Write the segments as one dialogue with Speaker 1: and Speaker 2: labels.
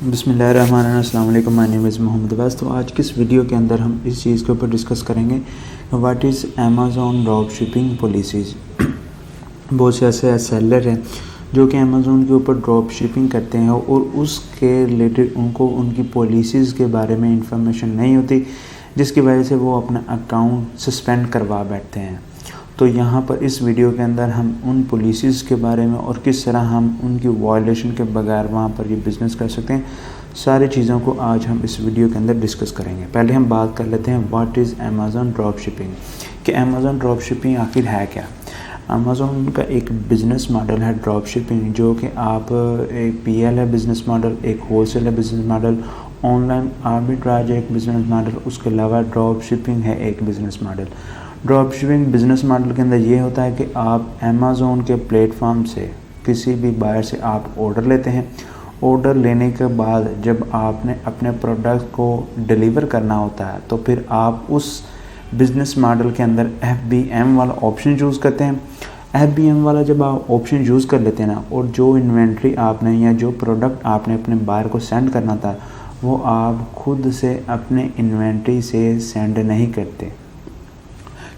Speaker 1: बिस्मिल्लाहिर्रहमानिर्रहीम। अस्सलाम वालेकुम। My name is Mohammad Abbas. तो आज की इस वीडियो के अंदर हम इस चीज़ के ऊपर डिस्कस करेंगे what is Amazon drop shipping policies. बहुत से ऐसे सेलर हैं जो कि अमेज़ॉन के ऊपर ड्रॉप शिपिंग करते हैं और उसके रिलेटेड उनको उनकी पॉलिसीज़ के बारे में इंफॉर्मेशन नहीं होती, जिसकी वजह से वो अपना अकाउंट सस्पेंड करवा बैठते हैं। तो यहाँ पर इस वीडियो के अंदर हम उन पॉलिसीज़ के बारे में और किस तरह हम उनकी वायलेशन के बगैर वहाँ पर ये बिज़नेस कर सकते हैं, सारी चीज़ों को आज हम इस वीडियो के अंदर डिस्कस करेंगे। पहले हम बात कर लेते हैं what is Amazon drop shipping, कि अमेज़ॉन ड्रॉप शिपिंग आखिर है क्या। अमेज़ॉन का एक बिज़नेस मॉडल है ड्रॉप शिपिंग, जो कि आप एक PL है बिज़नेस मॉडल, एक होलसेल है बिज़नेस मॉडल, ऑनलाइन आर्बिट्राज है एक बिज़नेस मॉडल, उसके अलावा ड्रॉप शिपिंग है एक business model. Drop shipping business model के अंदर ये होता है कि आप अमेज़ॉन के प्लेटफॉर्म से किसी भी बायर से आप ऑर्डर लेते हैं। ऑर्डर लेने के बाद जब आपने अपने प्रोडक्ट को डिलीवर करना होता है तो फिर आप उस बिज़नेस मॉडल के अंदर FBM वाला ऑप्शन यूज़ करते हैं। FBM वाला जब आप ऑप्शन यूज़ कर लेते हैं ना, और जो इन्वेंट्री आपने या जो प्रोडक्ट आपने अपने बायर को सेंड करना था वो आप खुद से अपने इन्वेंट्री से सेंड नहीं करते,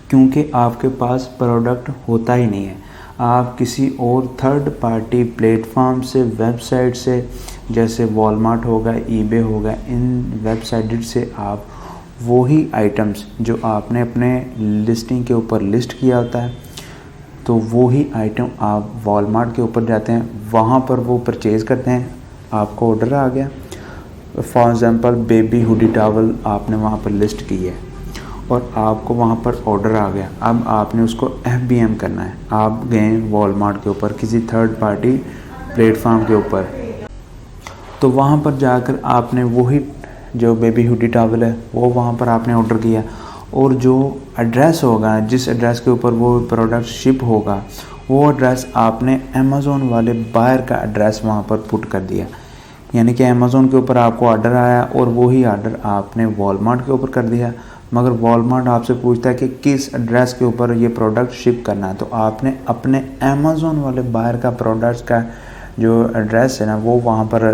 Speaker 1: क्योंकि आपके पास प्रोडक्ट होता ही नहीं है। आप किसी और थर्ड पार्टी प्लेटफॉर्म से, वेबसाइट से, जैसे वॉलमार्ट होगा, eBay होगा, इन वेबसाइट से आप वही आइटम्स जो आपने अपने लिस्टिंग के ऊपर लिस्ट किया होता है, तो वही आइटम आप वॉलमार्ट के ऊपर जाते हैं, वहाँ पर वो परचेज़ करते हैं। आपको ऑर्डर आ गया, for example baby hoodie towel आपने वहाँ पर लिस्ट की है और आपको वहाँ पर ऑर्डर आ गया। अब आपने उसको FBM करना है। आप गए वॉलमार्ट के ऊपर, किसी थर्ड पार्टी प्लेटफॉर्म के ऊपर, तो वहाँ पर जाकर आपने वही जो बेबी हुडी टॉवल है वो वहाँ पर आपने ऑर्डर किया, और जो एड्रेस होगा, जिस एड्रेस के ऊपर वो प्रोडक्ट शिप होगा, वो एड्रेस आपने अमेज़ॉन वाले बायर का एड्रेस वहाँ पर पुट कर दिया। यानी कि अमेज़ॉन के ऊपर आपको ऑर्डर आया और वही ऑर्डर आपने वॉलमार्ट के ऊपर कर दिया, मगर वॉलमार्ट आपसे पूछता है कि किस एड्रेस के ऊपर ये प्रोडक्ट शिप करना है, तो आपने अपने अमेज़ॉन वाले बायर का प्रोडक्ट का जो एड्रेस है ना वो वहाँ पर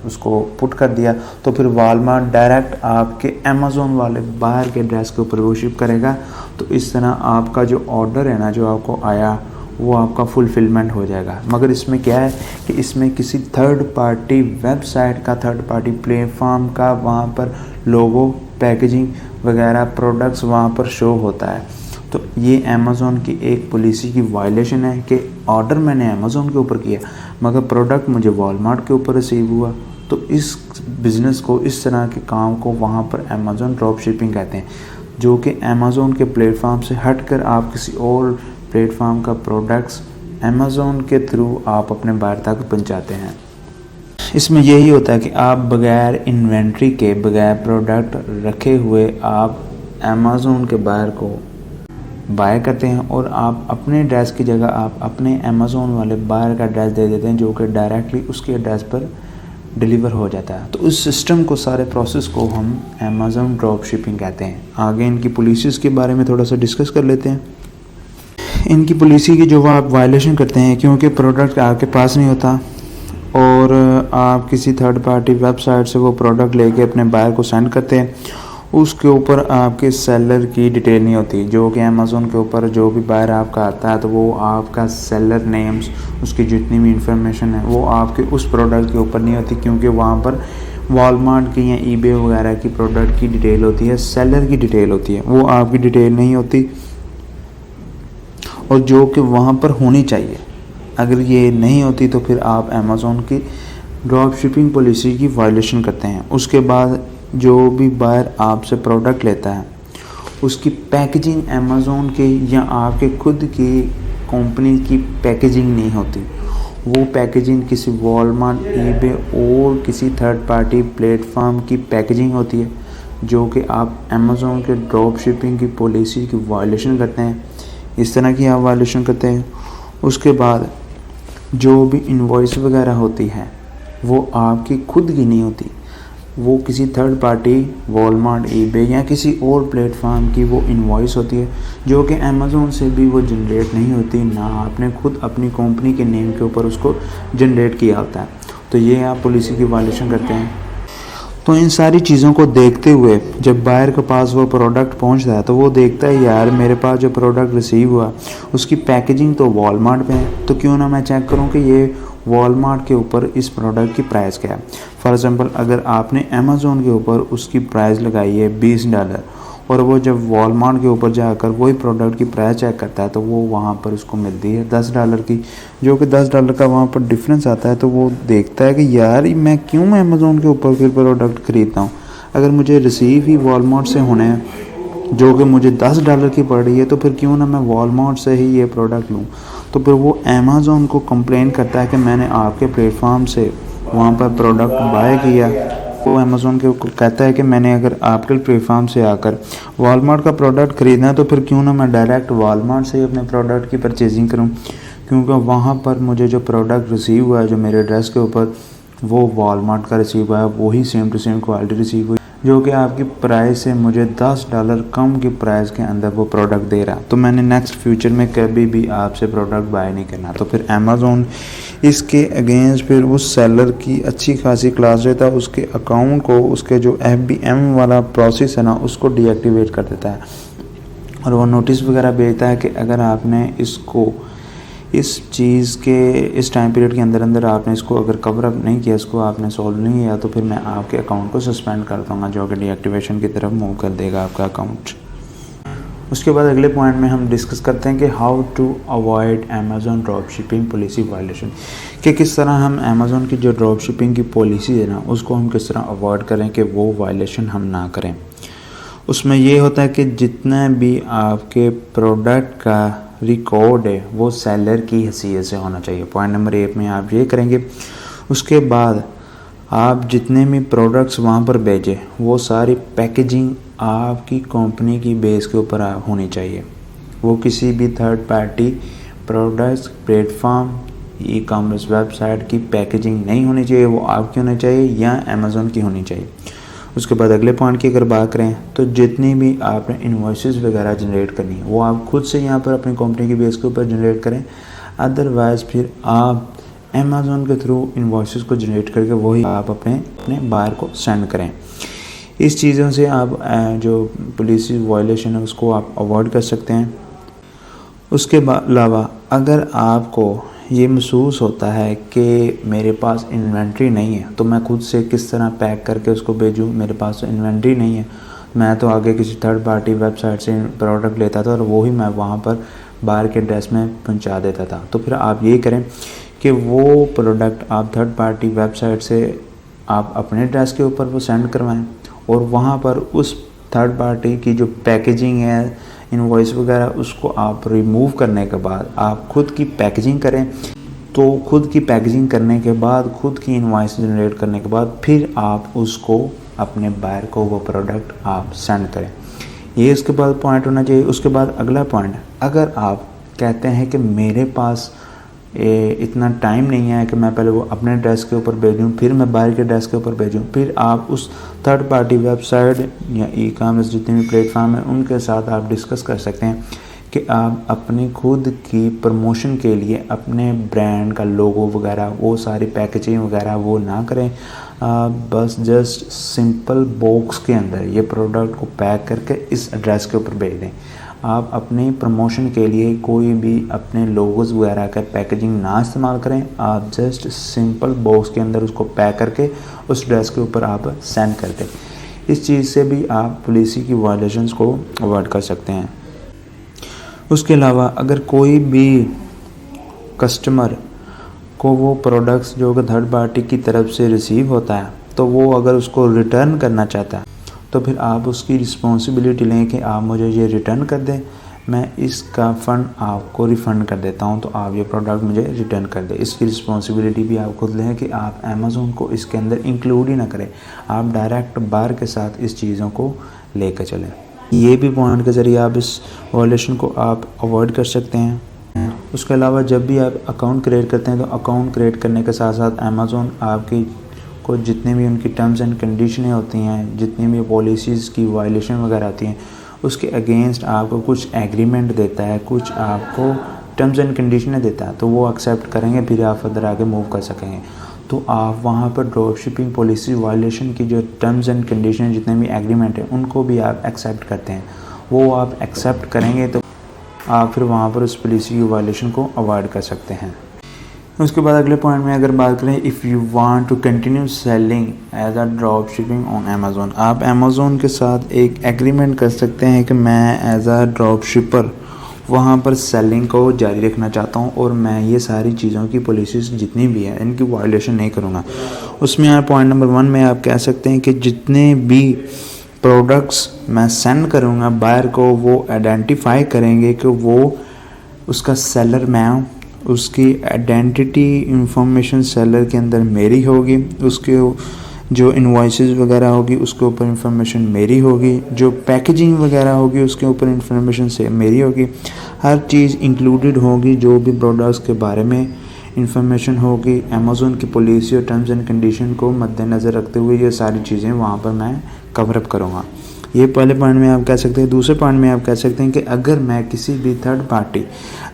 Speaker 1: उसको पुट कर दिया। तो फिर वॉलमार्ट डायरेक्ट आपके अमेज़ॉन वाले बायर के एड्रेस के ऊपर वो शिप करेगा। तो इस तरह आपका जो ऑर्डर है ना, जो आपको आया, वो आपका फुलफिलमेंट हो जाएगा। मगर इसमें क्या है कि इसमें किसी थर्ड पार्टी वेबसाइट का, थर्ड पार्टी प्लेटफॉर्म का वहाँ पर लोगो, पैकेजिंग वगैरह प्रोडक्ट्स वहाँ पर शो होता है। तो ये अमेज़ॉन की एक पॉलिसी की वायलेशन है कि ऑर्डर मैंने अमेज़ॉन के ऊपर किया मगर प्रोडक्ट मुझे वॉलमार्ट के ऊपर रिसीव हुआ। तो इस बिज़नेस को, इस तरह के काम को वहाँ पर अमेज़ॉन ड्रॉप शिपिंग कहते हैं, जो कि अमेज़ॉन के प्लेटफॉर्म से हटकर आप किसी और प्लेटफॉर्म का प्रोडक्ट्स अमेज़ॉन के थ्रू आप अपने बायर तक पहुँचाते हैं। इसमें यही होता है कि आप बगैर इन्वेंट्री के, बगैर प्रोडक्ट रखे हुए आप अमेज़ॉन के बायर को बाय करते हैं और आप अपने एड्रेस की जगह आप अपने अमेज़ॉन वाले बायर का एड्रेस दे देते हैं, जो कि डायरेक्टली उसके एड्रेस पर डिलीवर हो जाता है। तो उस सिस्टम को, सारे प्रोसेस को हम अमेज़ॉन ड्रॉप शिपिंग कहते हैं। आगे इनकी पॉलिसीज़ के बारे में थोड़ा सा डिस्कस कर लेते हैं। इनकी पॉलिसी की जो आप वायलेशन करते हैं, क्योंकि प्रोडक्ट आपके पास नहीं होता और आप किसी थर्ड पार्टी वेबसाइट से वो प्रोडक्ट लेके अपने बायर को सेंड करते हैं, उसके ऊपर आपके सेलर की डिटेल नहीं होती, जो कि अमेज़ॉन के ऊपर जो भी बायर आपका आता है तो वो आपका सेलर नेम्स, उसकी जितनी भी इंफॉर्मेशन है वो आपके उस प्रोडक्ट के ऊपर नहीं होती, क्योंकि वहाँ पर वॉलमार्ट की या eBay वगैरह की प्रोडक्ट की डिटेल होती है, सेलर की डिटेल होती है, वो आपकी डिटेल नहीं होती, और जो कि वहाँ पर होनी चाहिए। अगर ये नहीं होती तो फिर आप अमेज़ॉन की ड्रॉप शिपिंग पॉलिसी की वायलेशन करते हैं। उसके बाद जो भी बायर आपसे प्रोडक्ट लेता है उसकी पैकेजिंग अमेज़ॉन के या आपके खुद की कंपनी की पैकेजिंग नहीं होती, वो पैकेजिंग किसी वॉलमार्ट, eBay और किसी थर्ड पार्टी प्लेटफॉर्म की पैकेजिंग होती है, जो कि आप अमेज़ॉन के ड्रॉप शिपिंग की पॉलिसी की वायलेशन करते हैं। इस तरह की आप वायलेशन करते हैं। उसके बाद जो भी इनवॉइस वगैरह होती है वो आपकी खुद की नहीं होती, वो किसी थर्ड पार्टी वॉलमार्ट, eBay या किसी और प्लेटफॉर्म की वो इनवॉइस होती है, जो कि अमेज़ॉन से भी वो जनरेट नहीं होती, ना आपने खुद अपनी कंपनी के नेम के ऊपर उसको जनरेट किया होता है। तो ये आप पॉलिसी की वायलेशन करते हैं। तो इन सारी चीज़ों को देखते हुए जब बायर के पास वो प्रोडक्ट पहुंचता है तो वो देखता है यार मेरे पास जो प्रोडक्ट रिसीव हुआ उसकी पैकेजिंग तो वॉलमार्ट पे है, तो क्यों ना मैं चेक करूं कि ये वॉलमार्ट के ऊपर इस प्रोडक्ट की प्राइस क्या है। फॉर एग्ज़ाम्पल अगर आपने अमेज़ोन के ऊपर उसकी प्राइस लगाई है $20 और वो जब वॉलमार्ट के ऊपर जाकर वही प्रोडक्ट की प्राइस चेक करता है तो वो वहाँ पर उसको मिलती है $10 की, जो कि $10 का वहाँ पर डिफरेंस आता है। तो वो देखता है कि यार मैं अमेज़ोन के ऊपर फिर प्रोडक्ट ख़रीदता हूँ, अगर मुझे रिसीव ही वॉलमार्ट से होने हैं जो कि मुझे $10 की पड़ रही है, तो फिर क्यों ना मैं वॉलमार्ट से ही ये प्रोडक्ट लूँ। तो फिर वो अमेज़ोन को कंप्लेन करता है कि मैंने आपके प्लेटफॉर्म से वहाँ पर प्रोडक्ट बाय किया। वो अमेज़ोन के कहता है कि मैंने अगर आपके प्लेटफॉर्म से आकर वॉलमार्ट का प्रोडक्ट ख़रीदना है तो फिर क्यों ना मैं डायरेक्ट वॉलमार्ट से ही अपने प्रोडक्ट की परचेजिंग करूं, क्योंकि वहाँ पर मुझे जो प्रोडक्ट रिसीव हुआ है जो मेरे ड्रेस के ऊपर वो वॉलमार्ट का रिसीव हुआ है, वही same to same quality receive हुई जो कि आपकी प्राइस से मुझे $10 कम की प्राइस के अंदर वो प्रोडक्ट दे रहा। तो मैंने नेक्स्ट फ्यूचर में कभी भी आपसे प्रोडक्ट बाय नहीं करना। तो फिर अमेज़ोन इसके अगेंस्ट फिर उस सेलर की अच्छी खासी क्लास रहता है, उसके अकाउंट को उसके जो FBM वाला प्रोसेस है ना उसको डीएक्टिवेट कर देता है और वो नोटिस वगैरह भेजता है कि अगर आपने इसको इस चीज़ के इस टाइम पीरियड के अंदर आपने इसको अगर कवर अप नहीं किया, इसको आपने सॉल्व नहीं किया, तो फिर मैं आपके अकाउंट को सस्पेंड कर दूँगा, जो कि डीएक्टिवेशन की तरफ मूव कर देगा आपका अकाउंट। उसके बाद अगले पॉइंट में हम डिस्कस करते हैं कि how to avoid Amazon drop shipping policy violation, कि किस तरह हम अमेज़ॉन की जो ड्रॉप शिपिंग की पॉलिसी है ना उसको हम किस तरह अवॉइड करें कि वो वायलेशन हम ना करें। उसमें ये होता है कि जितना भी आपके प्रोडक्ट का रिकॉर्ड है वो सेलर की हैसियत से होना चाहिए। पॉइंट नंबर 1 में आप ये करेंगे। उसके बाद आप जितने भी प्रोडक्ट्स वहाँ पर भेजें वो सारी पैकेजिंग आपकी कंपनी की बेस के ऊपर होनी चाहिए। वो किसी भी third party products platform e-commerce website की पैकेजिंग नहीं होनी चाहिए, वो आपकी होनी चाहिए या अमेज़ॉन की होनी चाहिए। उसके बाद अगले पॉइंट की अगर बात करें तो जितनी भी आपने इन्वॉइसेस वगैरह जनरेट करनी है वो आप खुद से यहाँ पर अपनी कंपनी की बेस के ऊपर जनरेट करें। अदरवाइज़ फिर आप अमेज़ॉन के थ्रू इन्वॉइसेस को जनरेट करके वही आप अपने बायर को सेंड करें। इस चीज़ों से आप जो पॉलिसी वायलेशन है उसको आप अवॉइड कर सकते हैं। उसके अलावा अगर आपको ये महसूस होता है कि मेरे पास इन्वेंट्री नहीं है तो मैं खुद से किस तरह पैक करके उसको भेजूँ, मेरे पास तो इन्वेंट्री नहीं है, मैं तो आगे किसी थर्ड पार्टी वेबसाइट से प्रोडक्ट लेता था और वही मैं वहाँ पर बाहर के एड्रेस में पहुँचा देता था। तो फिर आप ये करें कि वो प्रोडक्ट आप थर्ड पार्टी वेबसाइट से आप अपने एड्रेस के ऊपर वो सेंड करवाएँ और वहाँ पर उस थर्ड पार्टी की जो पैकेजिंग है इनवॉइस वगैरह उसको आप रिमूव करने के बाद आप खुद की पैकेजिंग करें। तो खुद की पैकेजिंग करने के बाद खुद की इनवॉइस जनरेट करने के बाद फिर आप उसको अपने बायर को वो प्रोडक्ट आप सेंड करें। ये उसके बाद पॉइंट होना चाहिए। उसके बाद अगला पॉइंट, अगर आप कहते हैं कि मेरे पास इतना टाइम नहीं है कि मैं पहले वो अपने एड्रेस के ऊपर भेजूँ फिर मैं बाहर के एड्रेस के ऊपर भेजूँ, फिर आप उस थर्ड पार्टी वेबसाइट या ई-कॉमर्स जितने भी प्लेटफॉर्म हैं उनके साथ आप डिस्कस कर सकते हैं कि आप अपनी खुद की प्रमोशन के लिए अपने ब्रांड का लोगो वगैरह वो सारी पैकेजिंग वगैरह वो ना करें। बस जस्ट सिंपल बॉक्स के अंदर ये प्रोडक्ट को पैक करके इस एड्रेस के ऊपर भेज दें। आप अपनी प्रमोशन के लिए कोई भी अपने लोगोस वगैरह का पैकेजिंग ना इस्तेमाल करें, आप जस्ट सिंपल बॉक्स के अंदर उसको पैक करके उस ड्रेस के ऊपर आप सेंड कर दें। इस चीज़ से भी आप पॉलिसी की वायलेशंस को अवॉइड कर सकते हैं। उसके अलावा अगर कोई भी कस्टमर को वो प्रोडक्ट्स जो कि थर्ड पार्टी की तरफ से रिसीव होता है तो वो अगर उसको रिटर्न करना चाहता है तो फिर आप उसकी रिस्पॉन्सिबिलिटी लें कि आप मुझे ये रिटर्न कर दें, मैं इसका फ़ंड आपको रिफ़ंड कर देता हूं, तो आप ये प्रोडक्ट मुझे रिटर्न कर दें। इसकी रिस्पॉन्सिबिलिटी भी आप खुद लें कि आप अमेज़ॉन को इसके अंदर इंक्लूड ही ना करें, आप डायरेक्ट बायर के साथ इस चीज़ों को लेकर चलें। ये भी पॉइंट के ज़रिए आप इस वायलेशन को आप अवॉइड कर सकते हैं। उसके अलावा जब भी आप अकाउंट क्रिएट करते हैं तो अकाउंट क्रिएट करने के साथ साथ अमेज़ॉन आपकी को जितने भी उनकी टर्म्स एंड कंडीशनें होती हैं, जितनी भी पॉलिसीज़ की वायलेशन वगैरह आती हैं उसके अगेंस्ट आपको कुछ एग्रीमेंट देता है, कुछ आपको टर्म्स एंड कंडीशनें देता है, तो वो एक्सेप्ट करेंगे फिर आप फर्दर आगे मूव कर सकेंगे। तो आप वहाँ पर ड्रॉप शिपिंग पॉलिसी वायलेशन की जो टर्म्स एंड कंडीशन जितने भी एग्रीमेंट हैं उनको भी आप एक्सेप्ट करते हैं, वो आप एक्सेप्ट करेंगे तो आप फिर वहाँ पर उस पॉलिसी की वायलेशन को अवॉइड कर सकते हैं। उसके बाद अगले पॉइंट में अगर बात करें, if you want to continue selling as a drop shipping on Amazon, आप अमेज़ोन के साथ एक एग्रीमेंट कर सकते हैं कि मैं एज अ ड्रॉप शिपर वहाँ पर सेलिंग को जारी रखना चाहता हूँ और मैं ये सारी चीज़ों की पॉलिसीज़ जितनी भी हैं इनकी वायलेशन नहीं करूँगा। उसमें आप पॉइंट नंबर 1 में आप कह सकते हैं कि जितने भी प्रोडक्ट्स मैं सेंड करूँगा बायर को, वो आइडेंटिफाई करेंगे कि वो उसका सेलर मैं हूँ, उसकी आइडेंटिटी इंफॉर्मेशन सेलर के अंदर मेरी होगी, उसके जो इनवॉइसेस वगैरह होगी उसके ऊपर इंफॉर्मेशन मेरी होगी, जो पैकेजिंग वगैरह होगी उसके ऊपर इंफॉर्मेशन से मेरी होगी, हर चीज़ इंक्लूडेड होगी, जो भी प्रोडक्ट्स के बारे में इंफॉर्मेशन होगी अमेज़ोन की पॉलिसी और टर्म्स एंड कंडीशन को मद्देनज़र रखते हुए ये सारी चीज़ें वहाँ पर मैं कवरअप करूँगा। ये पहले पॉइंट में आप कह सकते हैं। दूसरे पॉइंट में आप कह सकते हैं कि अगर मैं किसी भी थर्ड पार्टी,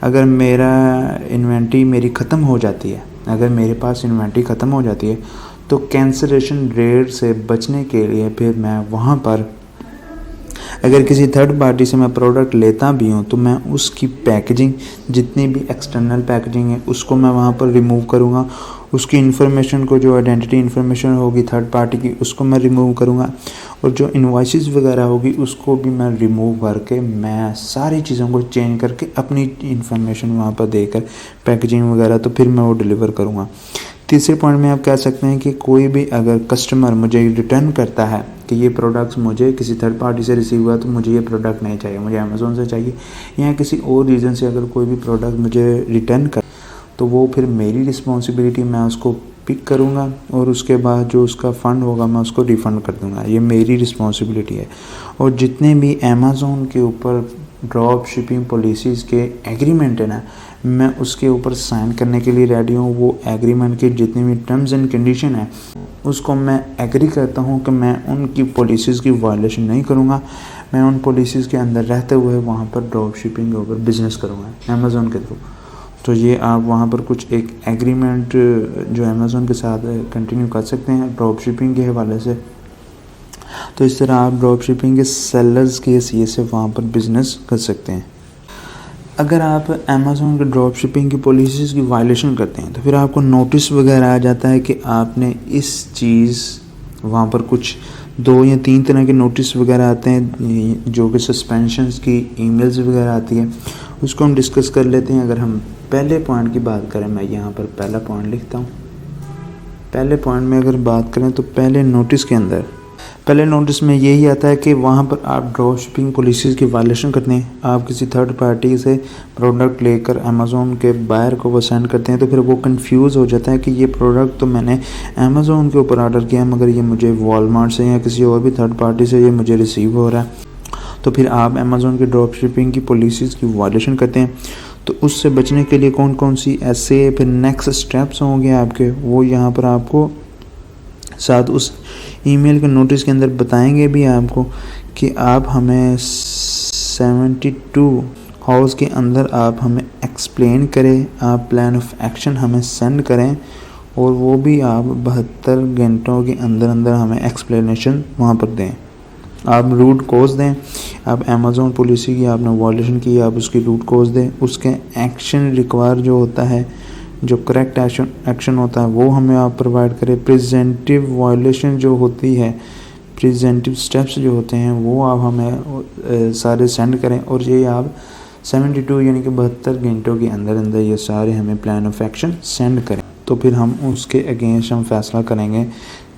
Speaker 1: अगर मेरा इन्वेंट्री मेरी ख़त्म हो जाती है, अगर मेरे पास इन्वेंट्री ख़त्म हो जाती है तो कैंसिलेशन रेट से बचने के लिए फिर मैं वहाँ पर अगर किसी थर्ड पार्टी से मैं प्रोडक्ट लेता भी हूँ तो मैं उसकी पैकेजिंग, जितनी भी एक्सटर्नल पैकेजिंग है उसको मैं वहाँ पर रिमूव करूँगा, उसकी इन्फॉर्मेशन को, जो आइडेंटिटी इन्फॉर्मेशन होगी थर्ड पार्टी की उसको मैं रिमूव करूँगा और जो इनवॉइसेस वगैरह होगी उसको भी मैं रिमूव करके मैं सारी चीज़ों को चेंज करके अपनी इन्फॉर्मेशन वहाँ पर देकर पैकेजिंग वगैरह तो फिर मैं वो डिलीवर करूँगा। तीसरे पॉइंट में आप कह सकते हैं कि कोई भी अगर कस्टमर मुझे रिटर्न करता है कि ये प्रोडक्ट्स मुझे किसी थर्ड पार्टी से रिसीव हुआ तो मुझे ये प्रोडक्ट नहीं चाहिए, मुझे अमेज़ोन से चाहिए, या किसी और रीज़न से अगर कोई भी प्रोडक्ट मुझे रिटर्न कर तो वो फिर मेरी रिस्पॉन्सिबिलिटी, मैं उसको पिक करूँगा और उसके बाद जो उसका फ़ंड होगा मैं उसको रिफ़ंड कर दूँगा, ये मेरी रिस्पॉन्सिबिलिटी है। और जितने भी अमेज़ोन के ऊपर ड्रॉप शिपिंग पॉलिसीज़ के एग्रीमेंट है ना, मैं उसके ऊपर साइन करने के लिए रेडी हूँ। वो एग्रीमेंट के जितनी भी टर्म्स एंड कंडीशन है उसको मैं एग्री करता हूँ कि मैं उनकी पॉलिसीज़ की वायलेशन नहीं करूँगा, मैं उन पॉलिसीज़ के अंदर रहते हुए वहाँ पर ड्रॉप शिपिंग के ऊपर बिज़नेस करूँगा अमेज़ोन के थ्रू। तो ये आप वहाँ पर कुछ एक एग्रीमेंट जो अमेज़ोन के साथ कंटिन्यू कर सकते हैं ड्रॉप शिपिंग के हवाले से। तो इस तरह आप ड्रॉप शिपिंग के सेलर्स के सी से वहाँ पर बिज़नेस कर सकते हैं। अगर आप अमेज़ोन के ड्रॉप शिपिंग की पॉलिसीज़ की वायलेशन करते हैं तो फिर आपको नोटिस वगैरह आ जाता है कि आपने इस चीज़ वहाँ पर कुछ 2 या 3 तरह के नोटिस वगैरह आते हैं, जो कि सस्पेंशंस की ईमेल्स वगैरह आती है, उसको हम डिस्कस कर लेते हैं। अगर हम पहले पॉइंट की बात करें, मैं यहाँ पर पहला पॉइंट लिखता हूँ। पहले पॉइंट में अगर बात करें तो पहले नोटिस के अंदर, पहले नोटिस में यही आता है कि वहाँ पर आप ड्रॉप शिपिंग पॉलिसीज़ की वायलेशन करते हैं, आप किसी थर्ड पार्टी से प्रोडक्ट लेकर अमेज़ोन के बायर को वो सेंड करते हैं तो फिर वो कंफ्यूज हो जाता है कि ये प्रोडक्ट तो मैंने अमेज़ोन के ऊपर ऑर्डर किया मगर ये मुझे वॉलमार्ट से या किसी और भी थर्ड पार्टी से ये मुझे रिसीव हो रहा है। तो फिर आप अमेज़ोन के ड्रॉप शिपिंग की पॉलिसीज़ की वायलेशन करते हैं। तो उससे बचने के लिए कौन कौन सी ऐसे फिर नेक्स्ट स्टेप्स होंगे आपके, वो यहाँ पर आपको साथ उस ईमेल के नोटिस के अंदर बताएंगे भी आपको कि आप हमें 72 हाउस के अंदर आप हमें एक्सप्लेन करें, आप प्लान ऑफ एक्शन हमें सेंड करें और वो भी आप 72 घंटों के अंदर अंदर हमें एक्सप्लेनेशन वहाँ पर दें। आप रूट कोज दें, आप अमेज़ोन पॉलिसी की आपने वायलेशन की, आप उसकी रूट कोज दें, उसके एक्शन रिक्वायर जो होता है, जो करेक्ट एक्शन होता है वो हमें आप प्रोवाइड करें। प्रिजेंटिव वायलेशन जो होती है, प्रिजेंटिव स्टेप्स जो होते हैं वो आप हमें सारे सेंड करें और ये आप 72 यानी कि 72 घंटों के अंदर अंदर ये सारे हमें प्लान ऑफ एक्शन सेंड करें। तो फिर हम उसके अगेंस्ट हम फैसला करेंगे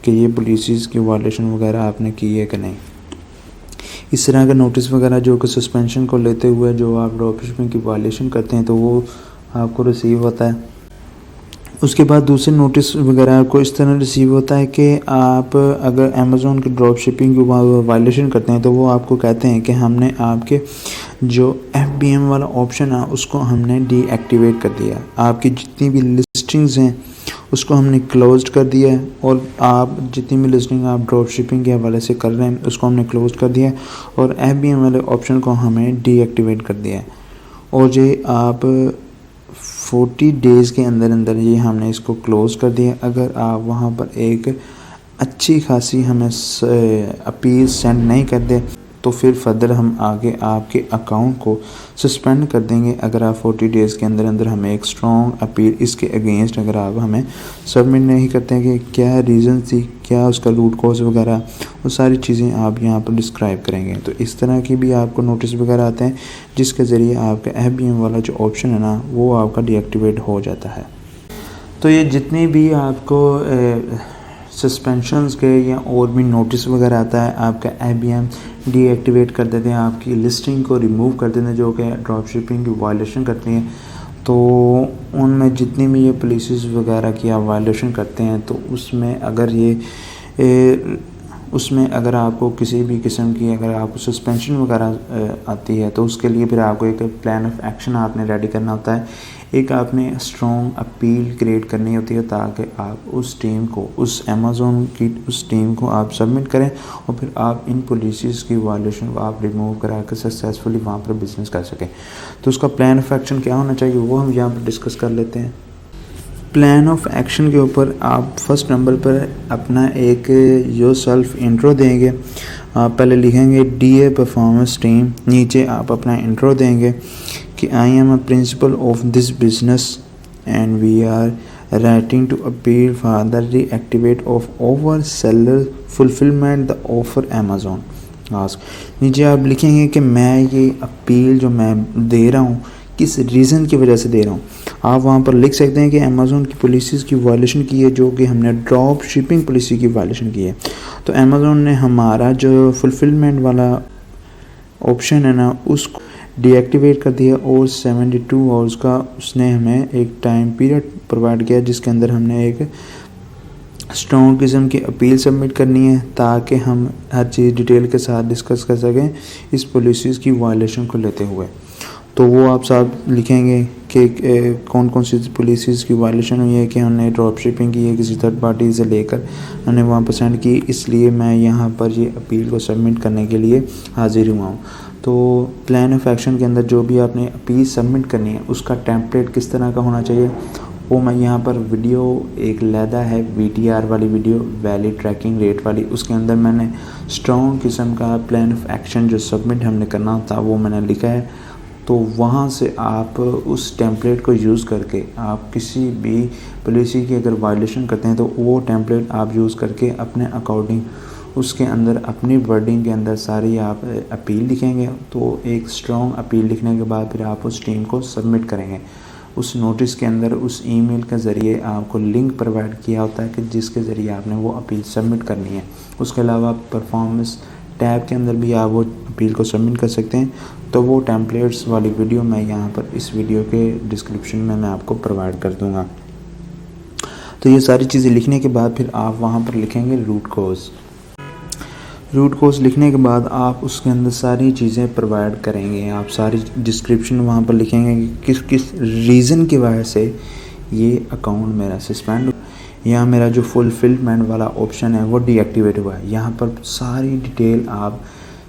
Speaker 1: कि ये पॉलिसीज़ की वायलेशन वगैरह आपने की है कि नहीं। इस तरह का नोटिस वगैरह जो कि सस्पेंशन को लेते हुए जो आप ड्रॉप शिपिंग की वायलेशन करते हैं तो वो आपको रिसीव होता है। उसके बाद दूसरे नोटिस वगैरह आपको इस तरह रिसीव होता है कि आप अगर अमेज़ोन की ड्रॉप शिपिंग की वायलेशन करते हैं तो वो आपको कहते हैं कि हमने आपके जो FBM वाला ऑप्शन है उसको हमने डीएक्टिवेट कर दिया, आपकी जितनी भी लिस्टिंग्स हैं उसको हमने क्लोज्ड कर दिया है और आप जितनी भी लिस्टिंग आप ड्रॉप शिपिंग के हवाले से कर रहे हैं उसको हमने क्लोज कर दिया है और FBM वाले ऑप्शन को हमें डीएक्टिवेट कर दिया है। और ये आप 40 डेज़ के अंदर अंदर ये हमने इसको क्लोज़ कर दिया। अगर आप वहाँ पर एक अच्छी खासी हमें अपील सेंड नहीं कर दे तो फिर फर्दर हम आगे आपके अकाउंट को सस्पेंड कर देंगे। अगर आप 40 डेज़ के अंदर अंदर हमें एक स्ट्रॉन्ग अपील इसके अगेंस्ट अगर आप हमें सबमिट नहीं करते हैं कि क्या रीज़न थी, क्या उसका रूट कॉज वगैरह, वो सारी चीज़ें आप यहाँ पर डिस्क्राइब करेंगे। तो इस तरह की भी आपको नोटिस वगैरह आते हैं जिसके ज़रिए आपका FBM वाला जो ऑप्शन है ना वो आपका डीएक्टिवेट हो जाता है। तो ये जितनी भी आपको सस्पेंशंस के या और भी नोटिस वगैरह आता है, आपका FBM डीएक्टिवेट कर देते हैं, आपकी लिस्टिंग को रिमूव कर देते हैं जो कि ड्रॉप शिपिंग की वायलेशन करती हैं। तो उनमें जितनी भी ये पॉलिसीज़ वगैरह की आप वायलेशन करते हैं तो उसमें अगर आपको किसी भी किस्म की अगर आपको सस्पेंशन वगैरह आती है तो उसके लिए फिर आपको एक प्लान ऑफ एक्शन आपने रेडी करना होता है। एक आपने स्ट्रॉन्ग अपील क्रिएट करनी होती है ताकि आप उस टीम को, उस अमेज़न की उस टीम को आप सबमिट करें और फिर आप इन पॉलिसीज़ की वायलेशन को आप रिमूव करा कर सक्सेसफुली वहाँ पर बिज़नेस कर सकें। तो उसका प्लान ऑफ एक्शन क्या होना चाहिए वो हम यहाँ पर डिस्कस कर लेते हैं। प्लान ऑफ एक्शन के ऊपर आप फर्स्ट नंबर पर अपना एक योरसेल्फ इंट्रो देंगे। आप पहले लिखेंगे DA परफॉर्मेंस टीम, नीचे आप अपना इंट्रो देंगे कि I am a principal of this business and we are writing to appeal for the reactivate of over seller fulfilment the offer Amazon ask. नीचे आप लिखेंगे कि मैं ये अपील जो मैं दे रहा हूँ किस रीज़न की वजह से दे रहा हूँ। आप वहाँ पर लिख सकते हैं कि अमेज़न की पॉलिसीज़ की वायलेशन की है जो कि हमने ड्रॉप शिपिंग पॉलिसी की वायलेशन की है। तो अमेज़न ने हमारा जो फुलफिलमेंट वाला ऑप्शन है ना उसको डीएक्टिवेट कर दिया और 72 आवर्स का उसने हमें एक टाइम पीरियड प्रोवाइड किया जिसके अंदर हमने एक स्ट्रॉन्ग किस्म की अपील सबमिट करनी है ताकि हम हर चीज़ डिटेल के साथ डिस्कस कर सकें इस पॉलिसीज़ की वायलेशन को लेते हुए। तो वो आप साहब लिखेंगे कि कौन कौन सी पॉलिसीज़ की वायलेशन हुई है कि हमने ड्रॉप शिपिंग की है किसी थर्ड पार्टी से लेकर हमने वहाँ पर सेंड की, इसलिए मैं यहाँ पर ये अपील को सबमिट करने के लिए हाजिर हुआ हूँ। तो प्लान ऑफ एक्शन के अंदर जो भी आपने अपील सबमिट करनी है उसका टेम्पलेट किस तरह का होना चाहिए वो मैं यहाँ पर वीडियो एक लैदा है VTR वाली वीडियो, वैलिड ट्रैकिंग रेट वाली, उसके अंदर मैंने स्ट्रॉन्ग किस्म का प्लान ऑफ एक्शन जो सबमिट हमने करना था वो मैंने लिखा है। तो वहाँ से आप उस टेम्पलेट को यूज़ करके आप किसी भी पॉलिसी की अगर वायलेशन करते हैं तो वो टेम्पलेट आप यूज़ करके अपने अकॉर्डिंग उसके अंदर अपनी वर्डिंग के अंदर सारी आप अपील लिखेंगे। तो एक स्ट्रॉन्ग अपील लिखने के बाद फिर आप उस टीम को सबमिट करेंगे। उस नोटिस के अंदर उस ईमेल के ज़रिए आपको लिंक प्रोवाइड किया होता है कि जिसके ज़रिए आपने वो अपील सबमिट करनी है। उसके अलावा परफॉर्मेंस टैब के अंदर भी आप वो अपील को सबमिट कर सकते हैं। तो वो टेम्पलेट्स वाली वीडियो मैं यहाँ पर इस वीडियो के डिस्क्रिप्शन में मैं आपको प्रोवाइड कर दूँगा। तो ये सारी चीज़ें लिखने के बाद फिर आप वहाँ पर लिखेंगे रूट कोज लिखने के बाद आप उसके अंदर सारी चीज़ें प्रोवाइड करेंगे। आप सारी डिस्क्रिप्शन वहाँ पर लिखेंगे कि किस रीज़न की वजह से ये अकाउंट मेरा सस्पेंड या मेरा जो फुलफिलमेंट वाला ऑप्शन है वो डीएक्टिवेट हुआ है। यहाँ पर सारी डिटेल आप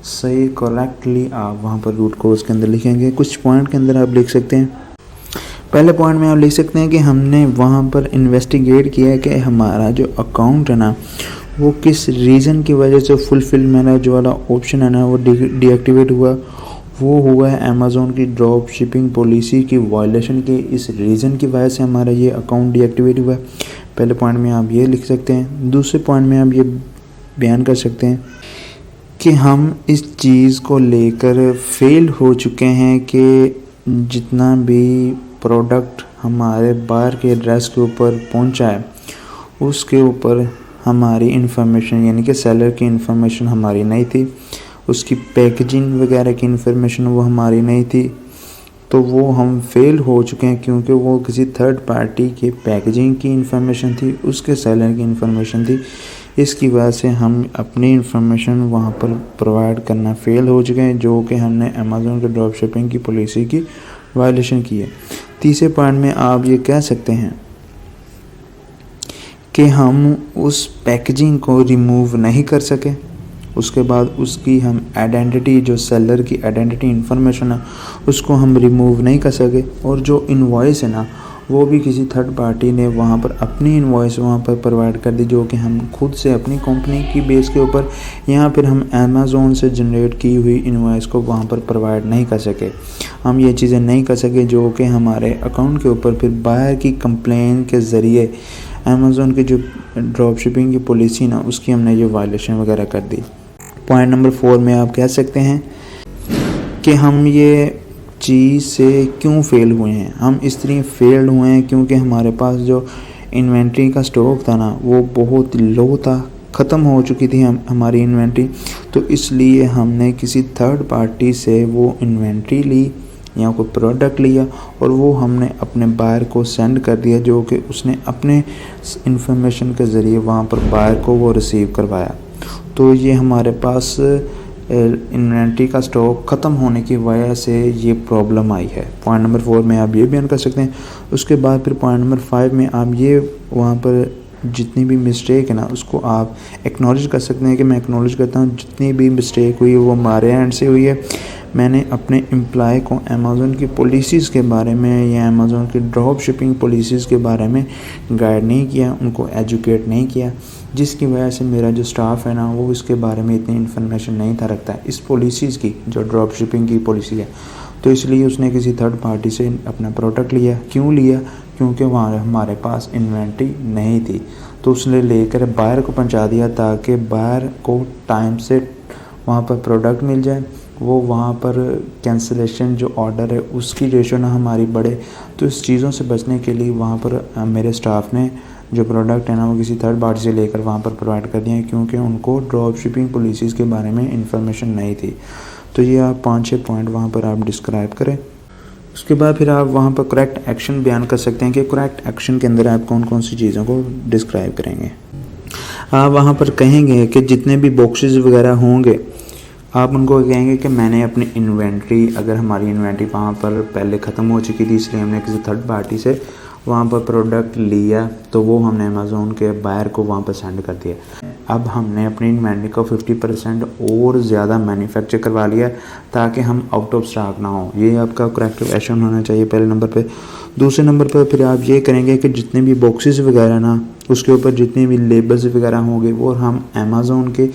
Speaker 1: सही करेक्टली आप वहाँ पर रूट कोज के अंदर लिखेंगे। कुछ पॉइंट के अंदर आप लिख सकते हैं। पहले पॉइंट में आप लिख सकते हैं कि हमने वहाँ पर इन्वेस्टिगेट किया है कि हमारा जो अकाउंट है ना वो किस रीज़न की वजह से फुलफिलमेंट जो वाला ऑप्शन है ना वो डीएक्टिवेट हुआ। वो हुआ है अमेज़न की ड्रॉप शिपिंग पॉलिसी की वायलेशन के इस रीज़न की वजह से हमारा ये अकाउंट डीएक्टिवेट हुआ है। पहले पॉइंट में आप ये लिख सकते हैं। दूसरे पॉइंट में आप ये बयान कर सकते हैं कि हम इस चीज़ को लेकर फेल हो चुके हैं कि जितना भी प्रोडक्ट हमारे बाहर के एड्रेस के ऊपर पहुंचा है उसके ऊपर हमारी इन्फॉर्मेशन यानी कि सेलर की इन्फॉर्मेशन हमारी नहीं थी, उसकी पैकेजिंग वगैरह की इन्फॉर्मेशन वो हमारी नहीं थी। तो वो हम फेल हो चुके हैं क्योंकि वो किसी थर्ड पार्टी के पैकेजिंग की इन्फॉर्मेशन थी, उसके सेलर की इन्फॉर्मेशन थी। इसकी वजह से हम अपनी इन्फॉर्मेशन वहाँ पर प्रोवाइड करना फेल हो चुके हैं जो कि हमने अमेज़न के ड्रॉप शिपिंग की पॉलिसी की वायलेशन की है। तीसरे पॉइंट में आप ये कह सकते हैं कि हम उस पैकेजिंग को रिमूव नहीं कर सके, उसके बाद उसकी हम आइडेंटिटी जो सेलर की आइडेंटिटी इन्फॉर्मेशन है उसको हम रिमूव नहीं कर सके और जो इनवॉइस है ना वो भी किसी थर्ड पार्टी ने वहाँ पर अपनी इनवॉइस वहाँ पर प्रोवाइड कर दी, जो कि हम खुद से अपनी कंपनी की बेस के ऊपर या फिर हम अमेज़ॉन से जनरेट की हुई इनवॉइस को वहाँ पर प्रोवाइड नहीं कर सके। हम ये चीज़ें नहीं कर सके, जो कि हमारे अकाउंट के ऊपर फिर बायर की कंप्लेन के ज़रिए अमेज़ॉन की जो ड्रॉप शिपिंग की पॉलिसी ना, उसकी हमने जो वायलेशन वगैरह कर दी। पॉइंट नंबर 4 में आप कह सकते हैं कि हम ये चीज़ से क्यों फेल हुए हैं। हम इसलिए फेल हुए हैं क्योंकि हमारे पास जो इन्वेंट्री का स्टॉक था ना, वो बहुत लो था, ख़त्म हो चुकी थी हमारी इन्वेंट्री। तो इसलिए हमने किसी थर्ड पार्टी से वो इन्वेंट्री ली या कोई प्रोडक्ट लिया और वो हमने अपने बायर को सेंड कर दिया, जो कि उसने अपने इंफॉर्मेशन के ज़रिए वहाँ पर बायर को वो रिसीव करवाया। तो ये हमारे पास इन्वेंट्री का स्टॉक ख़त्म होने की वजह से ये प्रॉब्लम आई है। पॉइंट नंबर 4 में आप ये बयान कर सकते हैं। उसके बाद फिर पॉइंट नंबर 5 में आप ये वहाँ पर जितनी भी मिस्टेक है ना, उसको आप एक्नॉलेज कर सकते हैं कि मैं एक्नॉलेज करता हूँ जितनी भी मिस्टेक हुई है वो हमारे एंड से हुई है। मैंने अपने एम्प्लॉय को अमेज़ॉन की पॉलिसीज़ के बारे में या अमेज़ॉन की ड्रॉप शिपिंग पॉलिसीज़ के बारे में गाइड नहीं किया, उनको एजुकेट नहीं किया, जिसकी वजह से मेरा जो स्टाफ है ना, वो इसके बारे में इतनी इन्फॉर्मेशन नहीं था रखता है इस पॉलिसीज़ की, जो ड्रॉप शिपिंग की पॉलिसी है। तो इसलिए उसने किसी थर्ड पार्टी से अपना प्रोडक्ट लिया। क्यों लिया? क्योंकि वहाँ हमारे पास इन्वेंट्री नहीं थी। तो उसने लेकर बायर को पहुँचा दिया ताकि बायर को टाइम से वहाँ पर प्रोडक्ट मिल जाए, वो वहाँ पर कैंसिलेशन जो ऑर्डर है उसकी रेशो ना हमारी बढ़े। तो इस चीज़ों से बचने के लिए वहाँ पर मेरे स्टाफ ने जो प्रोडक्ट है ना, वो किसी थर्ड पार्टी से लेकर वहाँ पर प्रोवाइड कर दिए हैं, क्योंकि उनको ड्रॉप शिपिंग पॉलिसीज़ के बारे में इंफॉर्मेशन नहीं थी। तो ये आप 5-6 पॉइंट वहाँ पर आप डिस्क्राइब करें। उसके बाद फिर आप वहाँ पर करेक्ट एक्शन बयान कर सकते हैं कि करेक्ट एक्शन के अंदर आप कौन कौन सी चीज़ों को डिस्क्राइब करेंगे। आप वहाँ पर कहेंगे कि जितने भी बॉक्सेस वगैरह होंगे, आप उनको कहेंगे कि मैंने अपनी इन्वेंट्री, अगर हमारी इन्वेंट्री वहाँ पर पहले ख़त्म हो चुकी थी इसलिए हमने किसी थर्ड पार्टी से वहाँ पर प्रोडक्ट लिया, तो वो हमने अमेज़ॉन के बायर को वहाँ पर सेंड कर दिया। अब हमने अपनी इन्वेंट्री को 50% और ज़्यादा मैन्युफैक्चर करवा लिया ताकि हम आउट ऑफ स्टॉक ना हो। ये आपका करेक्टिव एक्शन होना चाहिए पहले नंबर पे। दूसरे नंबर पर फिर आप ये करेंगे कि जितने भी बॉक्सेस वगैरह ना, उसके ऊपर जितने भी लेबल्स वगैरह होंगे वो हम अमेज़ॉन के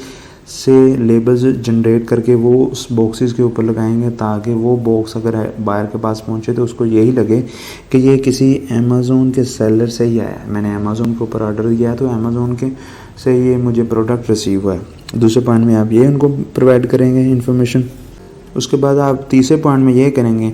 Speaker 1: से लेबल्स जनरेट करके वो उस बॉक्सेस के ऊपर लगाएंगे, ताकि वो बॉक्स अगर बायर के पास पहुंचे तो उसको यही लगे कि ये किसी अमेज़ॉन के सेलर से ही आया है। मैंने अमेज़ॉन के ऊपर ऑर्डर दिया है तो अमेज़ॉन के से ये मुझे प्रोडक्ट रिसीव हुआ है। दूसरे पॉइंट में आप ये उनको प्रोवाइड करेंगे इन्फॉर्मेशन। उसके बाद आप तीसरे पॉइंट में ये करेंगे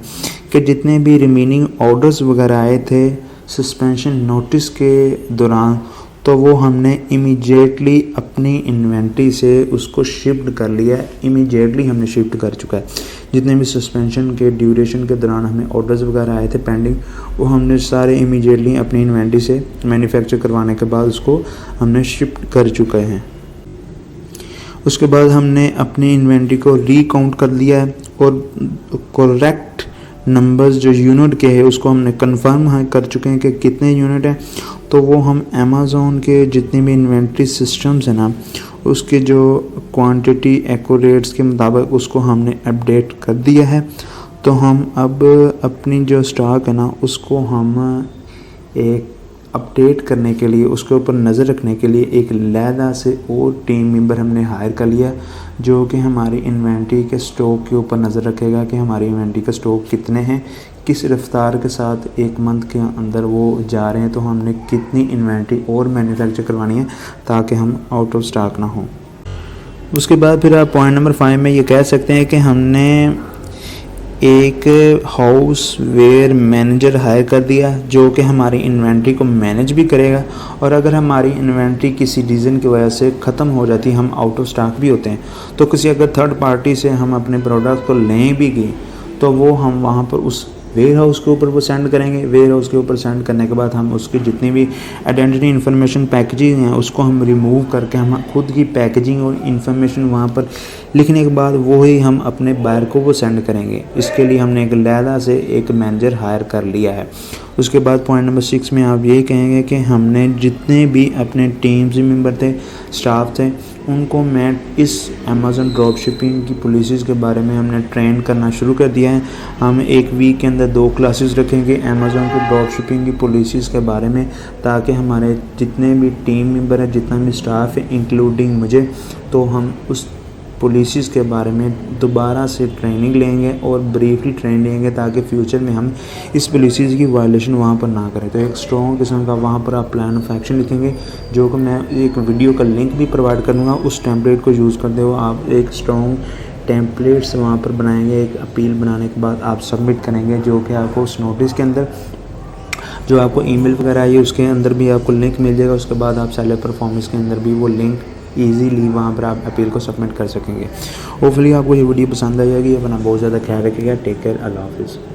Speaker 1: कि जितने भी रिमेनिंग ऑर्डर्स वगैरह आए थे सस्पेंशन नोटिस के दौरान, तो वो हमने इमीडिएटली अपनी इन्वेंट्री से उसको शिफ्ट कर लिया है। इमीडिएटली हमने शिफ्ट कर चुका है। जितने भी सस्पेंशन के ड्यूरेशन के दौरान हमें ऑर्डर्स वगैरह आए थे पेंडिंग, वो हमने सारे इमीडिएटली अपनी इन्वेंट्री से मैन्युफैक्चर करवाने के बाद उसको हमने शिफ्ट कर चुके हैं। उसके बाद हमने अपनी इन्वेंट्री को रीकाउंट कर लिया है और करेक्ट नंबर्स जो यूनिट के हैं उसको हमने कंफर्म कर चुके हैं कि कितने यूनिट हैं। तो वो हम अमेज़ॉन के जितने भी इन्वेंट्री सिस्टम्स हैं ना, उसके जो क्वांटिटी एक्यूरेट्स के मुताबिक उसको हमने अपडेट कर दिया है। तो हम अब अपनी जो स्टॉक है ना, उसको हम एक अपडेट करने के लिए, उसके ऊपर नज़र रखने के लिए एक अलहदा से और टीम मेंबर हमने हायर कर लिया, जो कि हमारी इन्वेंट्री के स्टॉक के ऊपर नज़र रखेगा कि हमारी इन्वेंट्री का स्टॉक कितने हैं, किस रफ्तार के साथ एक मंथ के अंदर वो जा रहे हैं, तो हमने कितनी इन्वेंट्री और मैन्युफैक्चर करवानी है ताकि हम आउट ऑफ स्टॉक ना हो। उसके बाद फिर आप पॉइंट नंबर 5 में ये कह सकते हैं कि हमने एक हाउस वेयर मैनेजर हायर कर दिया, जो कि हमारी इन्वेंट्री को मैनेज भी करेगा। और अगर हमारी इन्वेंट्री किसी रीज़न की वजह से ख़त्म हो जाती, हम आउट ऑफ स्टॉक भी होते हैं, तो किसी अगर थर्ड पार्टी से हम अपने प्रोडक्ट को लें भी गए, तो वो हम वहाँ पर उस वेयर हाउस के ऊपर वो सेंड करेंगे। वेयर हाउस के ऊपर सेंड करने के बाद हम उसकी जितनी भी आइडेंटिटी इन्फॉर्मेशन पैकेजिंग है उसको हम रिमूव करके हम खुद की पैकेजिंग और इन्फॉर्मेशन वहाँ पर लिखने के बाद वो ही हम अपने बायर को वो सेंड करेंगे। इसके लिए हमने एक अलहदा से एक मैनेजर हायर कर लिया है। उसके बाद पॉइंट नंबर 6 में आप ये कहेंगे कि हमने जितने भी अपने टीम्स मेंबर थे, स्टाफ थे, उनको मैं इस अमेज़न ड्रॉप शिपिंग की पॉलिसीज़ के बारे में हमने ट्रेन करना शुरू कर दिया है। हम एक वीक के अंदर 2 क्लासेस रखेंगे अमेज़न की ड्रॉप शिपिंग की पॉलिसीज़ के बारे में, ताकि हमारे जितने भी टीम मेंबर हैं, जितना भी स्टाफ है इंक्लूडिंग मुझे, तो हम उस पॉलिसीज़ के बारे में दोबारा से ट्रेनिंग लेंगे और ब्रीफली ट्रेनिंग लेंगे, ताकि फ्यूचर में हम इस पॉलिसीज़ की वायलेशन वहाँ पर ना करें। तो एक स्ट्रॉन्ग किस्म का वहाँ पर आप प्लान ऑफ एक्शन लिखेंगे, जो कि मैं एक वीडियो का लिंक भी प्रोवाइड करूँगा। उस टेम्पलेट को यूज़ करते हुए आप एक स्ट्रॉन्ग टेम्पलेट्स वहाँ पर बनाएंगे। एक अपील बनाने के बाद आप सबमिट करेंगे, जो कि आपको उस नोटिस के अंदर जो आपको ईमेल वगैरह आई है उसके अंदर भी आपको लिंक मिल जाएगा। उसके बाद आप सेलर परफॉर्मेंस के अंदर भी वो लिंक ईजीली वहाँ पर आप अपील को सबमिट कर सकेंगे। होपफुली आपको ये वीडियो पसंद आ जाएगी। अपना बहुत ज़्यादा ख्याल रखिएगा। Take care. अल्लाह हाफिज़।